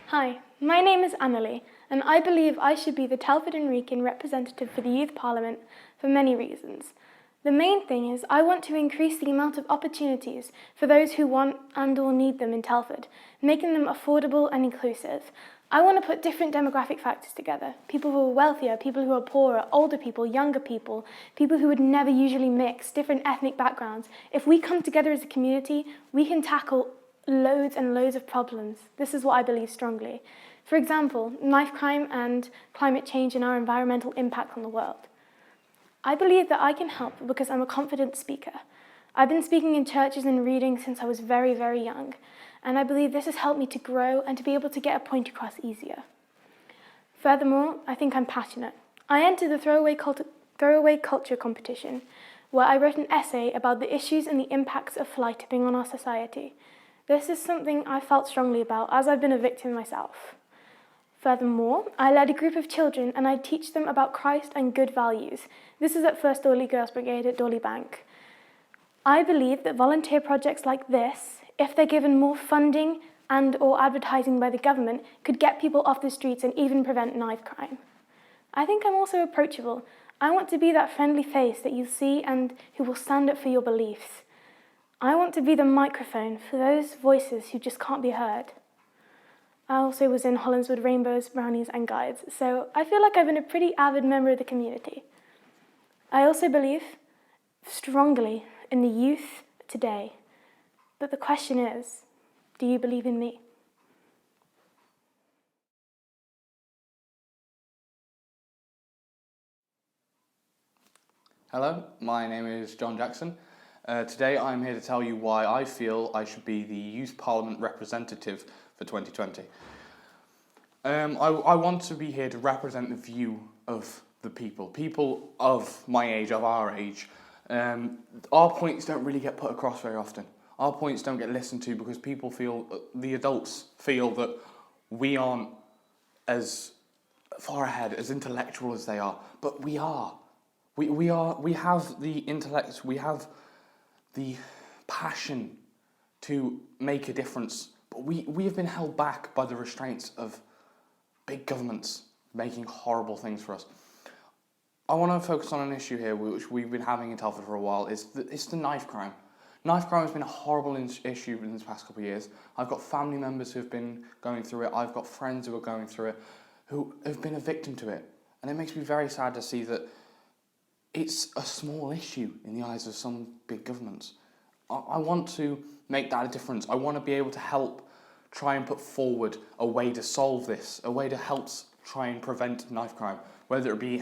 Hi, my name is Annalie, and I believe I should be the Telford and Wrekin representative for the Youth Parliament for many reasons. The main thing is I want to increase the amount of opportunities for those who want and or need them in Telford, making them affordable and inclusive. I want to put different demographic factors together, people who are wealthier, people who are poorer, older people, younger people, people who would never usually mix, different ethnic backgrounds. If we come together as a community, we can tackle loads and loads of problems. This is what I believe strongly. For example, knife crime and climate change and our environmental impact on the world. I believe that I can help because I'm a confident speaker. I've been speaking in churches and reading since I was very, very young, and I believe this has helped me to grow and to be able to get a point across easier. Furthermore, I think I'm passionate. I entered the throwaway culture competition, where I wrote an essay about the issues and the impacts of fly tipping on our society. This is something I felt strongly about, as I've been a victim myself. Furthermore, I led a group of children and I teach them about Christ and good values. This is at First Dawley Girls Brigade at Dawley Bank. I believe that volunteer projects like this, if they're given more funding and or advertising by the government, could get people off the streets and even prevent knife crime. I think I'm also approachable. I want to be that friendly face that you see and who will stand up for your beliefs. I want to be the microphone for those voices who just can't be heard. I also was in Hollandswood Rainbows, Brownies and Guides, so I feel like I've been a pretty avid member of the community. I also believe strongly in the youth today, but the question is, do you believe in me? Hello, my name is John Jackson. Today I'm here to tell you why I feel I should be the Youth Parliament representative for 2020. I want to be here to represent the view of the people of my age, of our age. Our points don't really get put across very often. Our points don't get listened to because people feel, the adults feel that we aren't as far ahead, as intellectual as they are, but we are. We have the intellect, we have the passion to make a difference, but we have been held back by the restraints of big governments making horrible things for us. I want to focus on an issue here which we've been having in Telford for a while. It's the knife crime. Knife crime has been a horrible issue in the past couple of years. I've got family members who have been going through it. I've got friends who are going through it, who have been a victim to it. And it makes me very sad to see that it's a small issue in the eyes of some big governments. I want to make that a difference. I want to be able to help try and put forward a way to solve this, a way to help try and prevent knife crime, whether it be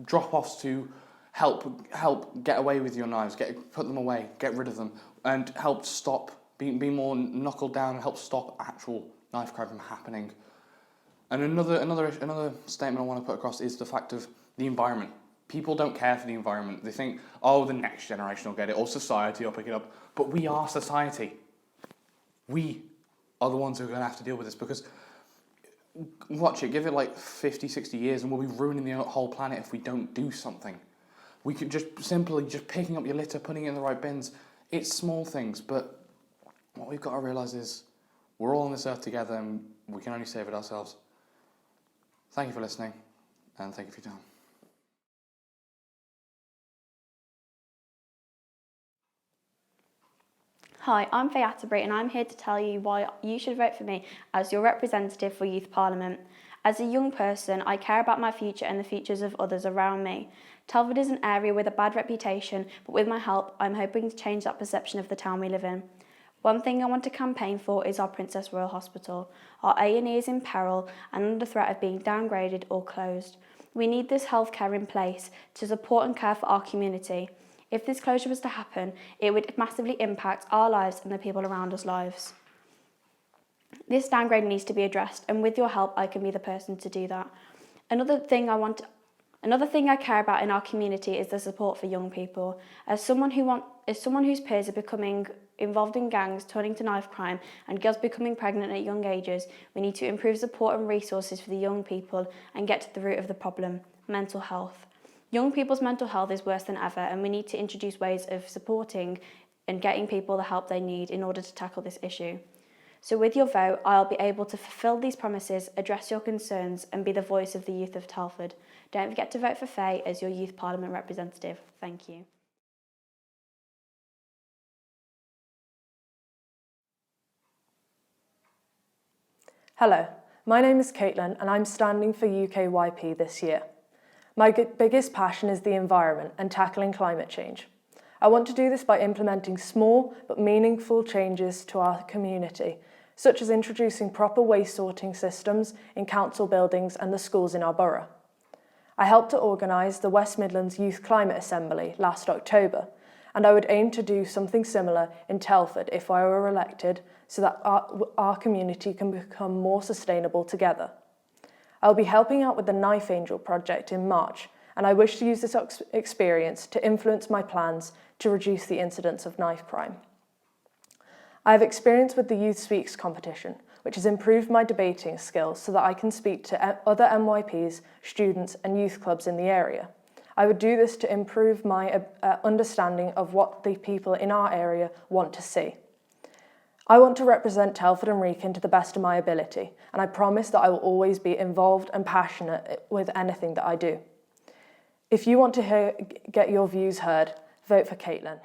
drop-offs to help get away with your knives, put them away, get rid of them, and help stop, be more knuckled down and help stop actual knife crime from happening. And another statement I want to put across is the fact of the environment. People don't care for the environment. They think, oh, the next generation will get it, or society will pick it up. But we are society. We are the ones who are going to have to deal with this, because watch it, give it like 50, 60 years and we'll be ruining the whole planet if we don't do something. We could just picking up your litter, putting it in the right bins. It's small things, but what we've got to realise is we're all on this earth together and we can only save it ourselves. Thank you for listening, and thank you for your time. Hi, I'm Faye Atterbury and I'm here to tell you why you should vote for me as your representative for Youth Parliament. As a young person, I care about my future and the futures of others around me. Telford is an area with a bad reputation, but with my help, I'm hoping to change that perception of the town we live in. One thing I want to campaign for is our Princess Royal Hospital. Our A&E is in peril and under threat of being downgraded or closed. We need this healthcare in place to support and care for our community. If this closure was to happen, it would massively impact our lives and the people around us' lives. This downgrade needs to be addressed, and with your help, I can be the person to do that. Another thing I care about in our community is the support for young people. As someone whose peers are becoming involved in gangs, turning to knife crime, and girls becoming pregnant at young ages, we need to improve support and resources for the young people and get to the root of the problem: mental health. Young people's mental health is worse than ever, and we need to introduce ways of supporting and getting people the help they need in order to tackle this issue. So with your vote, I'll be able to fulfil these promises, address your concerns and be the voice of the youth of Telford. Don't forget to vote for Faye as your Youth Parliament representative. Thank you. Hello, my name is Caitlin and I'm standing for UKYP this year. My biggest passion is the environment and tackling climate change. I want to do this by implementing small but meaningful changes to our community, such as introducing proper waste sorting systems in council buildings and the schools in our borough. I helped to organise the West Midlands Youth Climate Assembly last October, and I would aim to do something similar in Telford if I were elected, so that our community can become more sustainable together. I'll be helping out with the Knife Angel project in March, and I wish to use this experience to influence my plans to reduce the incidence of knife crime. I have experience with the Youth Speaks competition, which has improved my debating skills so that I can speak to other NYPs, students and youth clubs in the area. I would do this to improve my understanding of what the people in our area want to see. I want to represent Telford and Wrekin to the best of my ability, and I promise that I will always be involved and passionate with anything that I do. If you want to get your views heard, vote for Caitlin.